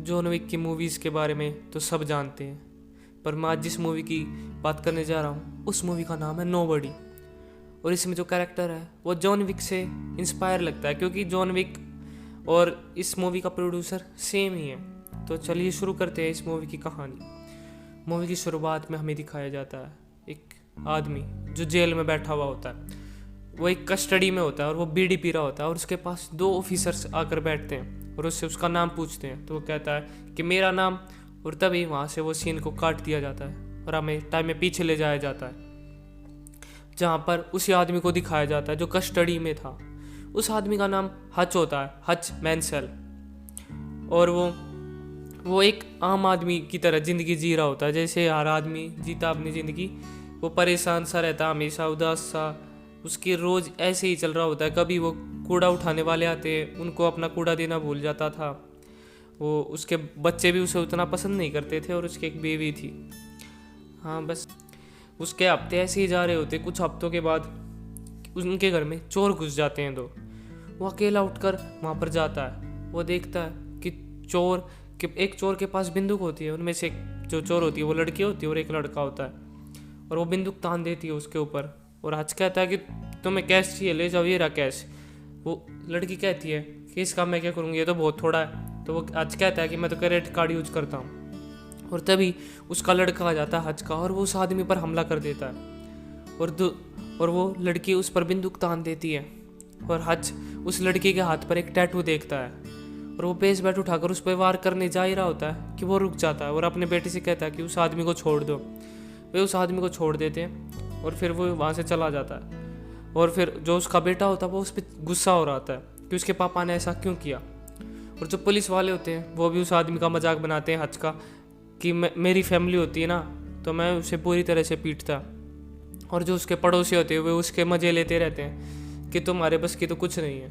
John Wick की movies के बारे में तो सब जानते हैं, पर मैं आज जिस मूवी की बात करने जा रहा हूँ उस मूवी का नाम है नोबडी। और इसमें जो कैरेक्टर है वो जॉन विक से इंस्पायर लगता है, क्योंकि जॉन विक और इस मूवी का प्रोड्यूसर सेम ही है। तो चलिए शुरू करते हैं इस मूवी की कहानी। मूवी की शुरुआत में हमें दिखाया जाता है एक आदमी जो जेल में बैठा हुआ होता है। वो एक कस्टडी में होता है और वो बीड़ी पी रहा होता है, और उसके पास दो ऑफिसर्स आकर बैठते हैं और उससे उसका नाम पूछते हैं। तो वो कहता है कि मेरा नाम, और तभी वहाँ से वो सीन को काट दिया जाता है और हमें टाइम में पीछे ले जाया जाता है, जहाँ पर उसी आदमी को दिखाया जाता है जो कस्टडी में था। उस आदमी का नाम हच होता है, हच मैंसेल। और वो एक आम आदमी की तरह ज़िंदगी जी रहा होता है, जैसे हर आदमी जीता अपनी ज़िंदगी। वो परेशान सा रहता, हमेशा उदास सा, उसकी रोज़ ऐसे ही चल रहा होता है। कभी वो कूड़ा उठाने वाले आते हैं, उनको अपना कूड़ा देना भूल जाता था। वो उसके बच्चे भी उसे उतना पसंद नहीं करते थे, और उसकी एक बेबी थी। हाँ, बस उसके हफ्ते ऐसे ही जा रहे होते। कुछ हफ्तों के बाद उनके घर में चोर घुस जाते हैं दो। वो अकेला उठकर वहाँ पर जाता है। वो देखता है कि एक चोर के पास बंदूक होती है। उनमें से एक जो चोर होती है वो लड़की होती है और एक लड़का होता है, और वो बंदूक तान देती है उसके ऊपर। और हज कहता है कि तुम्हें कैश चाहिए, ले जाओ, ये रहा कैश। वो लड़की कहती है कि इसका मैं क्या करूँगी, ये तो बहुत थोड़ा है। तो वो हज कहता है कि मैं तो क्रेडिट कार्ड यूज करता हूँ। और तभी उसका लड़का आ जाता है हज का, और वो उस आदमी पर हमला कर देता है। और वो लड़की उस पर बंदूक तान देती है, और हज उस लड़की के हाथ पर एक टैटू देखता है, और वो बेस बैट उठाकर उस पर वार करने जा ही रहा होता है कि वो रुक जाता है और अपने बेटे से कहता है कि उस आदमी को छोड़ दो। वे उस आदमी को छोड़ देते हैं, और फिर वो वहाँ से चला जाता है। और फिर जो उसका बेटा होता है वो उस पर गुस्सा हो रहा था कि उसके पापा ने ऐसा क्यों किया। और जो पुलिस वाले होते हैं वो भी उस आदमी का मजाक बनाते हैं हज का, कि मेरी फैमिली होती है ना तो मैं उसे पूरी तरह से पीटता। और जो उसके पड़ोसी होते हैं वे उसके मजे लेते रहते हैं कि तुम्हारे बस की तो कुछ नहीं है।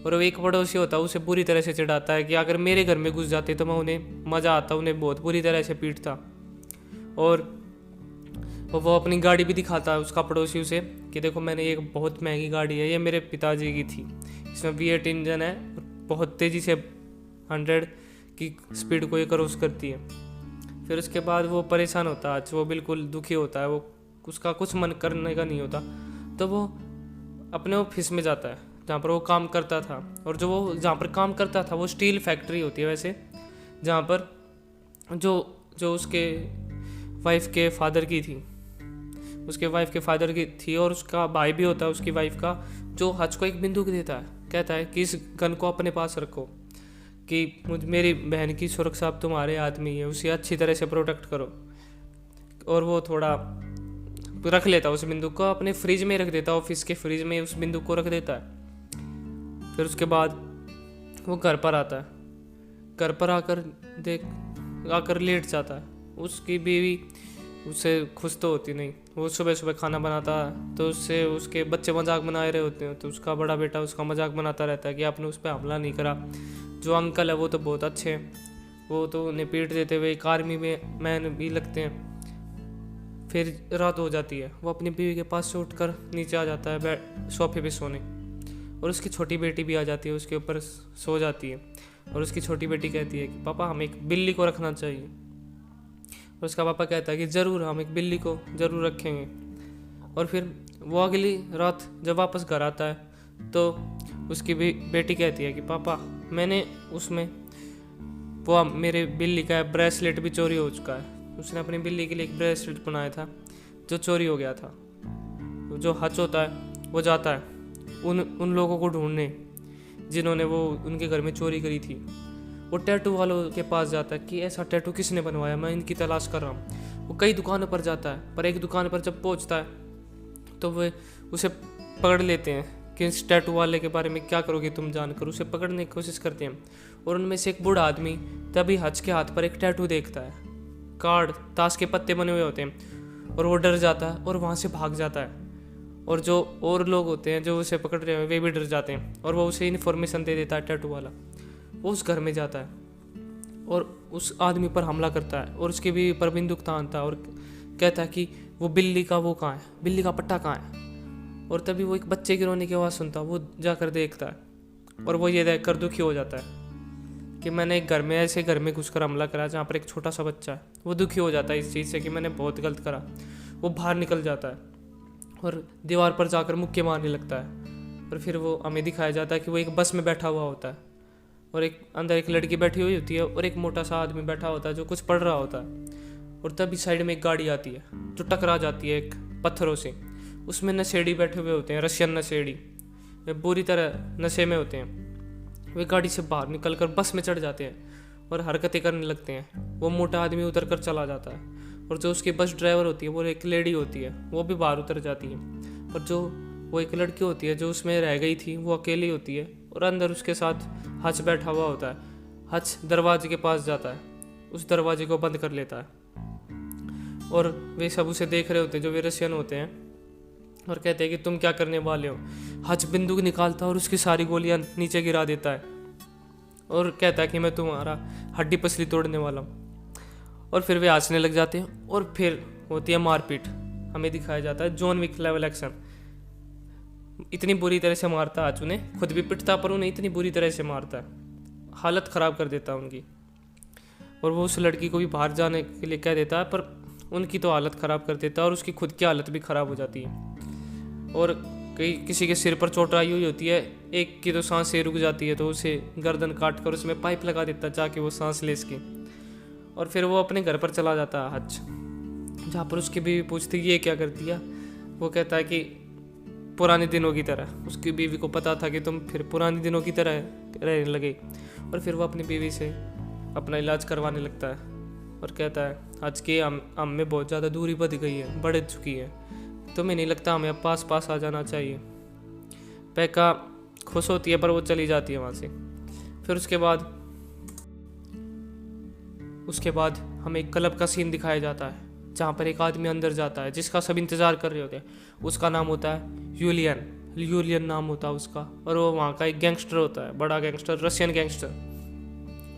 और वो एक पड़ोसी होता है उसे पूरी तरह से चिढ़ाता है कि अगर मेरे घर में घुस जाते तो मैं उन्हें मज़ा आता, उन्हें बहुत बुरी तरह से पीटता। और वो अपनी गाड़ी भी दिखाता है उसका पड़ोसी उसे कि देखो मैंने एक बहुत महंगी गाड़ी है, ये मेरे पिताजी की थी, इसमें V8 इंजन है, बहुत तेज़ी से 100 की स्पीड को ये क्रॉस करती है। फिर उसके बाद वो परेशान होता है, वो बिल्कुल दुखी होता है, वो उसका कुछ मन करने का नहीं होता। तो वो अपने ऑफिस में जाता है जहाँ पर वो काम करता था। और जहाँ पर काम करता था वो स्टील फैक्ट्री होती है वैसे, जहाँ पर जो उसके वाइफ के फादर की थी, उसके वाइफ के फादर की थी, और उसका भाई भी होता है उसकी वाइफ का, जो हज को एक बंदूक देता है। कहता है कि इस गन को अपने पास रखो, कि मेरी बहन की सुरक्षा अब तुम्हारे हाथ में ही है, उसे अच्छी तरह से प्रोटेक्ट करो। और वो थोड़ा रख लेता है उस बंदूक को, अपने फ्रिज में रख देता है, ऑफिस के फ्रिज में उस बंदूक को रख देता है। फिर उसके बाद वो घर पर आता है। घर पर आकर लेट जाता है। उसकी बीवी उससे खुश तो होती नहीं। वो सुबह सुबह खाना बनाता है तो उससे उसके बच्चे मजाक बना रहे होते हैं, तो उसका बड़ा बेटा उसका मजाक बनाता रहता है कि आपने उस पर हमला नहीं करा। जो अंकल है वो तो बहुत अच्छे हैं, वो तो उन्हें पीट देते हुए एक आर्मी में मैन भी लगते हैं। फिर रात हो जाती है। वो अपनी बीवी के पास से उठकर नीचे आ जाता है सोफे पे सोने, और उसकी छोटी बेटी भी आ जाती है, उसके ऊपर सो जाती है। और उसकी छोटी बेटी कहती है कि पापा हम एक बिल्ली को रखना चाहिए। और उसका पापा कहता है कि ज़रूर, हम एक बिल्ली को ज़रूर रखेंगे। और फिर वो अगली रात जब वापस घर आता है तो उसकी बेटी कहती है कि पापा मैंने उसमें वो मेरे बिल्ली का ब्रेसलेट भी चोरी हो चुका है। उसने अपनी बिल्ली के लिए एक ब्रेसलेट बनाया था जो चोरी हो गया था। जो हच होता है वो जाता है उन लोगों को ढूंढने जिन्होंने वो उनके घर में चोरी करी थी। वो टैटू वालों के पास जाता है कि ऐसा टैटू किसने बनवाया, मैं इनकी तलाश कर रहा हूँ। वो कई दुकानों पर जाता है, पर एक दुकान पर जब पहुँचता है तो वे उसे पकड़ लेते हैं कि इस टैटू वाले के बारे में क्या करोगे तुम जानकर। उसे पकड़ने की कोशिश करते हैं, और उनमें से एक बूढ़ा आदमी तभी हज के हाथ पर एक टैटू देखता है, कार्ड ताश के पत्ते बने हुए होते हैं, और वो डर जाता है और वहाँ से भाग जाता है। और जो और लोग होते हैं जो उसे पकड़ रहे हैं वे भी डर जाते हैं, और वो उसे इन्फॉर्मेशन दे देता है टैटू वाला। वो उस घर में जाता है और उस आदमी पर हमला करता है, और उसके भी पर बंदूक तानता है और कहता है कि वो बिल्ली का वो कहाँ है, बिल्ली का पट्टा कहाँ है। और तभी वो एक बच्चे की रोने की आवाज़ सुनता है। वो जाकर देखता है, और वो ये देखकर दुखी हो जाता है कि मैंने एक घर में घुसकर हमला करा जहाँ पर एक छोटा सा बच्चा है। वो दुखी हो जाता है इस चीज़ से कि मैंने बहुत गलत करा। वो बाहर निकल जाता है और दीवार पर जाकर मुक्के मारने लगता है। और फिर वो हमें दिखाया जाता है कि वो एक बस में बैठा हुआ होता है और एक अंदर एक लड़की बैठी हुई होती है और एक मोटा सा आदमी बैठा होता है जो कुछ पढ़ रहा होता है। और तभी साइड में एक गाड़ी आती है जो टकरा जाती है एक पत्थरों से। उसमें नशेड़ी बैठे हुए होते हैं, रशियन नशेड़ी, वे बुरी तरह नशे में होते हैं। वे गाड़ी से बाहर निकलकर बस में चढ़ जाते हैं और हरकतें करने लगते हैं। वो मोटा आदमी उतर कर चला जाता है और जो उसकी बस ड्राइवर होती है वो एक लेडी होती है, वो भी बाहर उतर जाती है। और जो वो एक लड़की होती है जो उसमें रह गई थी वो अकेली होती है और अंदर उसके साथ हच बैठा हुआ होता है। हच दरवाजे के पास जाता है, उस दरवाजे को बंद कर लेता है और वे सब उसे देख रहे होते हैं जो वे रशियन होते हैं और कहते हैं कि तुम क्या करने वाले हो। हच बंदूक निकालता है और उसकी सारी गोलियां नीचे गिरा देता है और कहता है कि मैं तुम्हारा हड्डी पसली तोड़ने वाला हूँ। और फिर वे हंसने लग जाते हैं और फिर होती है मारपीट। हमें दिखाया जाता है जॉन विक लेवल एक्शन। इतनी बुरी तरह से मारता है हच उन्हें, खुद भी पिटता पर उन्हें इतनी बुरी तरह से मारता है, हालत ख़राब कर देता है उनकी। और वो उस लड़की को भी बाहर जाने के लिए कह देता है पर उनकी तो हालत ख़राब कर देता है और उसकी खुद की हालत भी ख़राब हो जाती है। और किसी के सिर पर चोट आई हुई होती है, एक की तो सांस से रुक जाती है तो उसे गर्दन काट कर उसमें पाइप लगा देता है ताकि वो सांस ले सके। और फिर वो अपने घर पर चला जाता है हच, जहाँ पर उसकी बीवी पूछती है ये क्या कर दिया। वो कहता है कि पुराने दिनों की तरह। उसकी बीवी को पता था कि तुम फिर पुराने दिनों की तरह रहने लगे। और फिर वो अपनी बीवी से अपना इलाज करवाने लगता है और कहता है आज के हम में बहुत ज़्यादा दूरी बढ़ गई है, बढ़ चुकी है, तुम्हें नहीं लगता हमें अब पास आ जाना चाहिए। पैका खुश होती है पर वो चली जाती है वहाँ से। फिर उसके बाद हमें एक क्लब का सीन दिखाया जाता है जहाँ पर एक आदमी अंदर जाता है जिसका सब इंतज़ार कर रहे होते हैं। उसका नाम होता है यूलियन नाम होता है उसका। और वो वहाँ का एक गैंगस्टर होता है, बड़ा गैंगस्टर, रशियन गैंगस्टर।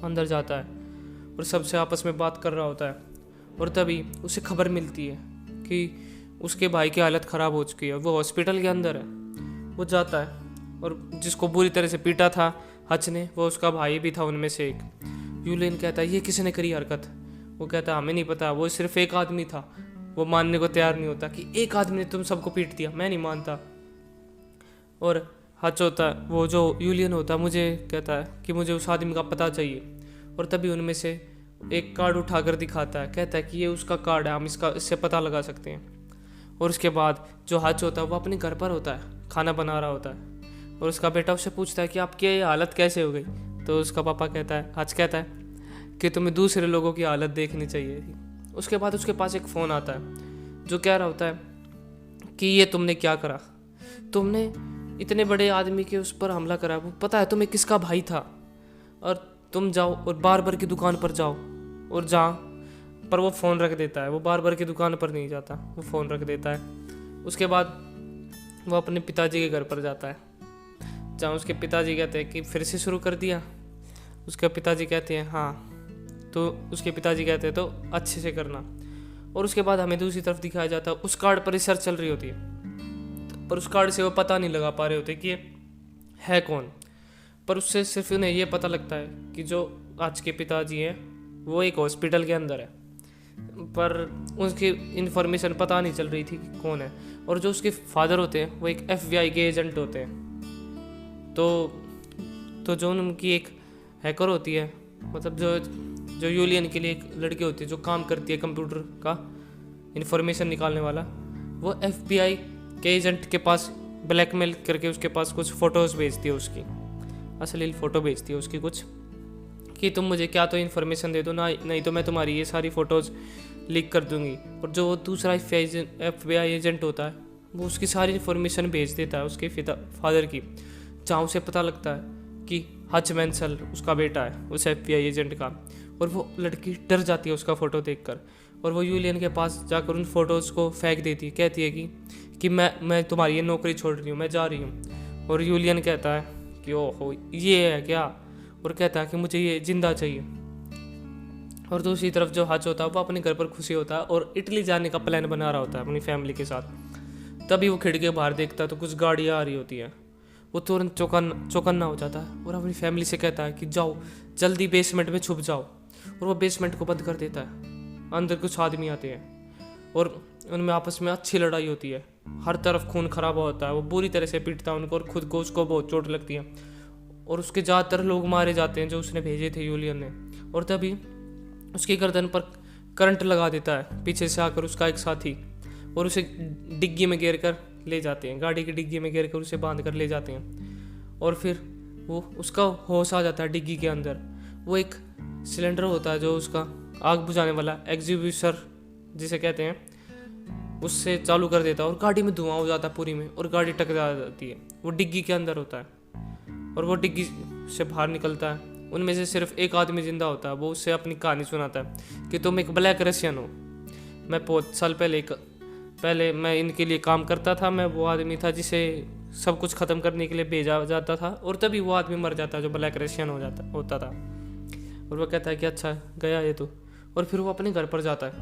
अंदर जाता है और सबसे आपस में बात कर रहा होता है। और तभी उसे खबर मिलती है कि उसके भाई की हालत ख़राब हो चुकी है, वो हॉस्पिटल के अंदर है। वो जाता है और जिसको बुरी तरह से पीटा था हच ने, वो उसका भाई भी था उनमें से एक। यूलियन कहता है ये किसने करी हरकत। वो कहता है हमें नहीं पता, वो सिर्फ एक आदमी था। वो मानने को तैयार नहीं होता कि एक आदमी ने तुम सबको पीट दिया, मैं नहीं मानता। और हच होता है, वो जो यूलियन होता है, मुझे कहता है कि मुझे उस आदमी का पता चाहिए। और तभी उनमें से एक कार्ड उठाकर दिखाता है, कहता है कि ये उसका कार्ड है, हम इससे पता लगा सकते हैं। और उसके बाद जो हच होता है वो अपने घर पर होता है, खाना बना रहा होता है। और उसका बेटा उससे पूछता है कि आपकी ये हालत कैसे हो गई। तो उसका पापा कहता है, हच कहता है कि तुम्हें दूसरे लोगों की हालत देखनी चाहिए थी। उसके बाद उसके पास एक फ़ोन आता है जो कह रहा होता है कि ये तुमने क्या करा, तुमने इतने बड़े आदमी के उस पर हमला करा, वो पता है तुम्हें किसका भाई था। और तुम जाओ और बार्बर की दुकान पर जाओ और जहाँ पर वो फ़ोन रख देता है। वो बार्बर की दुकान पर नहीं जाता, वो फ़ोन रख देता है। उसके बाद वो अपने पिताजी के घर पर जाता है जहाँ उसके पिताजी कहते हैं कि फिर से शुरू कर दिया। उसके पिताजी कहते हैं हाँ, तो उसके पिताजी कहते हैं तो अच्छे से करना। और उसके बाद हमें दूसरी तरफ दिखाया जाता है उस कार्ड पर रिसर्च चल रही होती है पर उस कार्ड से वो पता नहीं लगा पा रहे होते कि ये है कौन। पर उससे सिर्फ उन्हें ये पता लगता है कि जो आज के पिताजी हैं वो एक हॉस्पिटल के अंदर है, पर उसकी इन्फॉर्मेशन पता नहीं चल रही थी कि कौन है। और जो उसके फादर होते हैं वो एक FBI के एजेंट होते हैं। तो जो उनकी एक हैकर होती है, मतलब जो यूलियन के लिए एक लड़की होती है जो काम करती है कंप्यूटर का इन्फॉर्मेशन निकालने वाला, वो FBI के एजेंट के पास ब्लैकमेल करके उसके पास कुछ फ़ोटोज़ भेजती है, उसकी अश्लील फ़ोटो भेजती है उसकी कुछ, कि तुम मुझे क्या तो इन्फॉर्मेशन दे दो ना, नहीं तो मैं तुम्हारी ये सारी फ़ोटोज़ लीक कर दूंगी। और जो दूसरा FBI एजेंट होता है वो उसकी सारी इन्फॉर्मेशन भेज देता है उसके फादर की, जहाँ उसे पता लगता है कि हच मैंसल उसका बेटा है उस FBI एजेंट का। और वो लड़की डर जाती है उसका फ़ोटो देखकर और वो यूलियन के पास जाकर उन फ़ोटोज़ को फेंक देती है, कहती है कि मैं तुम्हारी ये नौकरी छोड़ रही हूँ, मैं जा रही हूँ। और यूलियन कहता है कि ओहो ये है क्या, और कहता है कि मुझे ये जिंदा चाहिए। और दूसरी तरफ जो हच होता है वो अपने घर पर खुशी होता है और इटली जाने का प्लान बना रहा होता है अपनी फैमिली के साथ। तभी वो खिड़की के बाहर देखता है तो कुछ गाड़ियाँ आ रही होती हैं वो तुरंत चौकन्ना हो जाता है और अपनी फैमिली से कहता है कि जाओ जल्दी बेसमेंट में छुप जाओ। और वो बेसमेंट को बंद कर देता है। अंदर कुछ आदमी आते हैं और उनमें आपस में अच्छी लड़ाई होती है। हर तरफ खून खराबा होता है। वो बुरी तरह से पीटता है उनको और खुद को उसको बहुत चोट लगती है और उसके ज़्यादातर लोग मारे जाते हैं जो उसने भेजे थे यूलियन ने। और तभी उसकी गर्दन पर करंट लगा देता है पीछे से आकर उसका एक साथी और उसे डिग्गी में घेर कर ले जाते हैं। गाड़ी की डिग्गी में घेर कर उसे बांध कर ले जाते हैं और फिर वो उसका होश आ जाता है डिग्गी के अंदर। वो एक सिलेंडर होता है जो उसका आग बुझाने वाला एग्जीब्यूशर जिसे कहते हैं, उससे चालू कर देता है और गाड़ी में धुआं हो जाता है पूरी में और गाड़ी टकरा जाती है। वो डिग्गी के अंदर होता है और वो डिग्गी से बाहर निकलता है। उनमें से सिर्फ एक आदमी जिंदा होता है। वो उससे अपनी कहानी सुनाता है कि तुम एक ब्लैक रशियन हो। मैं बहुत साल पहले मैं इनके लिए काम करता था। मैं वो आदमी था जिसे सब कुछ ख़त्म करने के लिए भेजा जाता था और तभी वो आदमी मर जाता जो ब्लैक रशियन होता था। और वो कहता है कि अच्छा गया ये तो। और फिर वो अपने घर पर जाता है।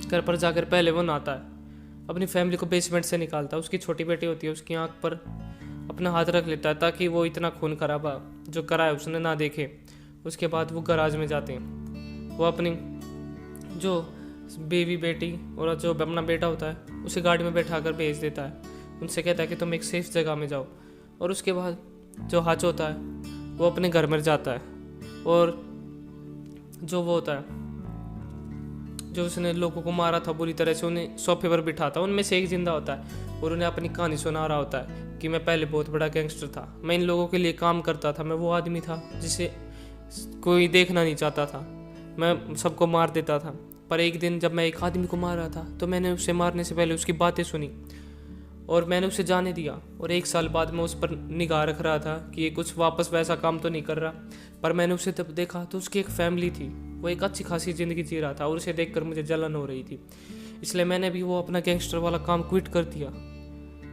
घर पर जाकर पहले वो नहाता है, अपनी फैमिली को बेसमेंट से निकालता है। उसकी छोटी बेटी होती है, उसकी आँख पर अपना हाथ रख लेता है ताकि वो इतना खून खराबा जो करा है उसने ना देखे। उसके बाद वो गराज में जाते हैं। वो अपनी जो बेबी बेटी और जो अपना बेटा होता है उसे गाड़ी में बैठा कर भेज देता है। उनसे कहता है कि तुम एक सेफ जगह में जाओ। और उसके बाद जो हच होता है वो अपने घर में जाता है और जो वो होता है जो उसने लोगों को मारा था बुरी तरह से उन्हें सोफे पर बिठाता है। उनमें से एक जिंदा होता है और उन्हें अपनी कहानी सुना रहा होता है कि मैं पहले बहुत बड़ा गैंगस्टर था, मैं इन लोगों के लिए काम करता था, मैं वो आदमी था जिसे कोई देखना नहीं चाहता था, मैं सबको मार देता था। पर एक दिन जब मैं एक आदमी को मार रहा था तो मैंने उसे मारने से पहले उसकी बातें सुनी और मैंने उसे जाने दिया। और एक साल बाद मैं उस पर निगाह रख रहा था कि ये कुछ वापस वैसा काम तो नहीं कर रहा। पर मैंने उसे तब देखा तो उसकी एक फैमिली थी, वो एक अच्छी खासी ज़िंदगी जी रहा था और उसे देखकर मुझे जलन हो रही थी। इसलिए मैंने भी वो अपना गैंगस्टर वाला काम क्विट कर दिया,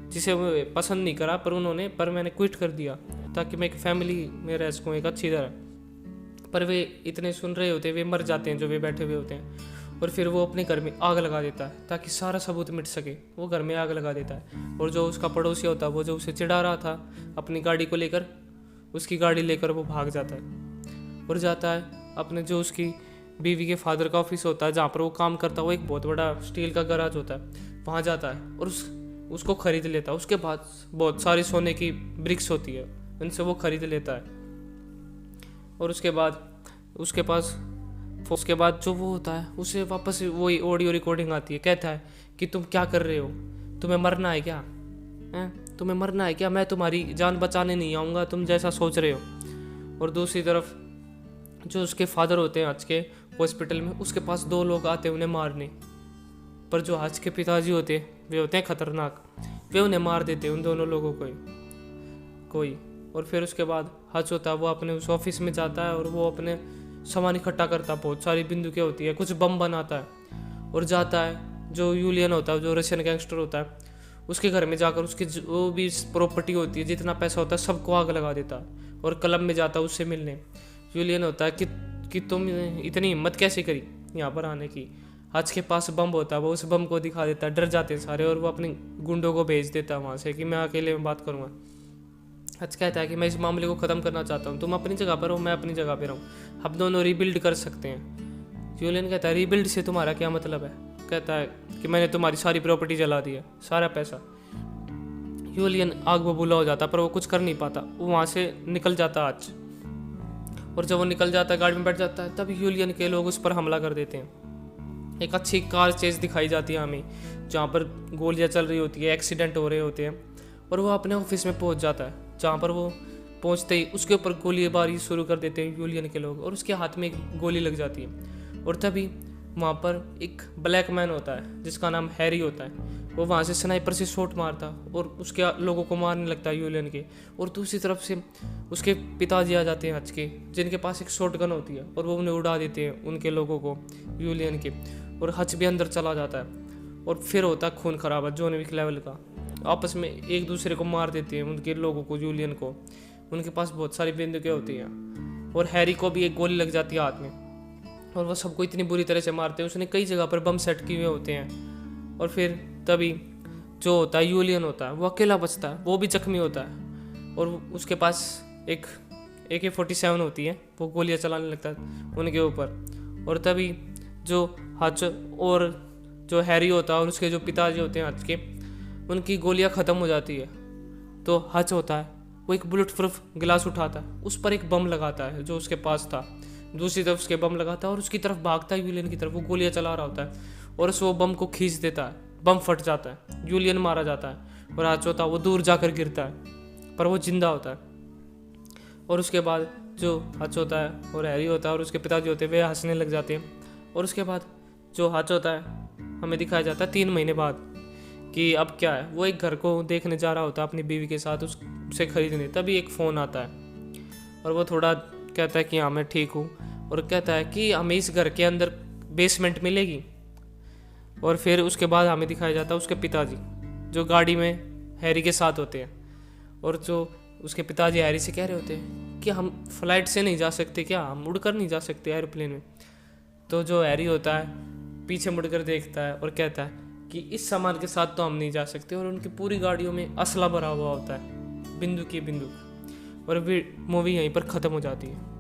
जिसे वो पसंद नहीं करा पर मैंने क्विट कर दिया ताकि मैं एक फैमिली में रह सकूँ एक अच्छी तरह। पर वे इतने सुन रहे होते, वे मर जाते हैं जो वे बैठे हुए होते हैं। और फिर वो अपने घर में आग लगा देता है ताकि सारा सबूत मिट सके। वो घर में आग लगा देता है और जो उसका पड़ोसी होता है वो जो उसे चिढ़ा रहा था अपनी गाड़ी को लेकर, उसकी गाड़ी लेकर वो भाग जाता है और जाता है अपने जो उसकी बीवी के फादर का ऑफिस होता है जहाँ पर वो काम करता है। वो एक बहुत बड़ा स्टील का गराज होता है, वहाँ जाता है और उसको खरीद लेता है। उसके बाद बहुत सारी सोने की ब्रिक्स होती है, उनसे वो खरीद लेता है। और उसके बाद जो वो होता है उसे वापस वही ऑडियो रिकॉर्डिंग आती है। कहता है कि तुम क्या कर रहे हो, तुम्हें मरना है क्या, तुम्हें मरना है क्या, मैं तुम्हारी जान बचाने नहीं आऊँगा तुम जैसा सोच रहे हो। और दूसरी तरफ जो उसके फादर होते हैं आज के हॉस्पिटल में, उसके पास 2 लोग आते हैं उन्हें मारने। पर जो आज के पिताजी होते हैं वे होते हैं खतरनाक, वे उन्हें मार देते हैं उन दोनों लोगों को कोई। और फिर उसके बाद हच होता है, वो अपने उस ऑफिस में जाता है और वो अपने सामान इकट्ठा करता है। बहुत सारी बंदूकें होती है, कुछ बम बनाता है और जाता है जो यूलियन होता है, जो रशियन गैंगस्टर होता है, उसके घर में जाकर उसकी जो भी प्रॉपर्टी होती है, जितना पैसा होता है, सबको आग लगा देता है और क्लब में जाता है उससे मिलने। यूलियन होता है कि तुम इतनी हिम्मत कैसे करी यहाँ पर आने की। आज के पास बम होता है, वो उस बम को दिखा देता है, डर जाते हैं सारे और वो अपने गुंडों को भेज देता है वहाँ से कि मैं अकेले में बात करूँगा। हच कहता है कि मैं इस मामले को ख़त्म करना चाहता हूँ, तुम अपनी जगह पर हो, मैं अपनी जगह पर रहूँ, हम दोनों रिबिल्ड कर सकते हैं। यूलियन कहता है रिबिल्ड से तुम्हारा क्या मतलब है। कहता है कि मैंने तुम्हारी सारी प्रॉपर्टी जला दी है, सारा पैसा। यूलियन आग बबूला हो जाता पर वो कुछ कर नहीं पाता, वो वहाँ से निकल जाता आज। और जब वो निकल जाता है गाड़ी में बैठ जाता है तब यूलियन के लोग उस पर हमला कर देते हैं। एक अच्छी कार चेज दिखाई जाती है हमें जहाँ पर गोलियाँ चल रही होती है, एक्सीडेंट हो रहे होते हैं और वो अपने ऑफिस में पहुँच जाता है, जहाँ पर वो पहुँचते ही उसके ऊपर गोलीबारी शुरू कर देते हैं यूलियन के लोग और उसके हाथ में एक गोली लग जाती है। और तभी वहाँ पर एक ब्लैक मैन होता है जिसका नाम हैरी होता है, वो वहाँ से स्नाइपर से शॉट मारता और उसके लोगों को मारने लगता है यूलियन के। और दूसरी तरफ से उसके पिताजी आ जाते हैं हच के, जिनके पास एक शॉट गन होती है और वो उन्हें उड़ा देते हैं उनके लोगों को यूलियन के। और हच भी अंदर चला जाता है और फिर होता है खून खराबा जॉन विक लेवल का। आपस में एक दूसरे को मार देते हैं उनके लोगों को, यूलियन को। उनके पास बहुत सारी बंदूकें होती हैं और हैरी को भी एक गोली लग जाती है हाथ में और वह सबको इतनी बुरी तरह से मारते हैं। उसने कई जगह पर बम सेट किए हुए होते हैं। और फिर तभी जो होता है यूलियन होता है वो अकेला बचता है, वो भी जख्मी होता है और उसके पास एक AK-47 होती है, वो गोलियां चलाने लगता है उनके ऊपर। और तभी जो हच और जो हैरी होता है और उसके जो पिताजी होते हैं हच के, उनकी गोलियां ख़त्म हो जाती है। तो हच होता है वो एक बुलेट प्रूफ गिलास उठाता है, उस पर एक बम लगाता है जो उसके पास था, दूसरी तरफ उसके बम लगाता है और उसकी तरफ भागता है यूलियन की तरफ। वो गोलियां चला रहा होता है और उस वो बम को खींच देता है, बम फट जाता है, यूलियन मारा जाता है और हच होता है वो दूर जाकर गिरता है, पर वो जिंदा होता है। और उसके बाद जो हच होता है और हैरी होता है और उसके पिताजी होते हैं वे हंसने लग जाते हैं। और उसके बाद जो हच होता है हमें दिखाया जाता है 3 महीने बाद कि अब क्या है। वो एक घर को देखने जा रहा होता है अपनी बीवी के साथ उससे खरीदने, तभी एक फ़ोन आता है और वो थोड़ा कहता है कि हाँ मैं ठीक हूँ, और कहता है कि हमें इस घर के अंदर बेसमेंट मिलेगी। और फिर उसके बाद हमें दिखाया जाता है उसके पिताजी जो गाड़ी में हैरी के साथ होते हैं, और जो उसके पिताजी हैरी से कह रहे होते हैं कि हम फ्लाइट से नहीं जा सकते क्या, हम उड़कर नहीं जा सकते एरोप्लेन में। तो जो हैरी होता है पीछे मुड़कर देखता है और कहता है कि इस सामान के साथ तो हम नहीं जा सकते, और उनकी पूरी गाड़ियों में असला भरा हुआ होता है बिंदु की बिंदु। और फिर मूवी यहीं पर ख़त्म हो जाती है।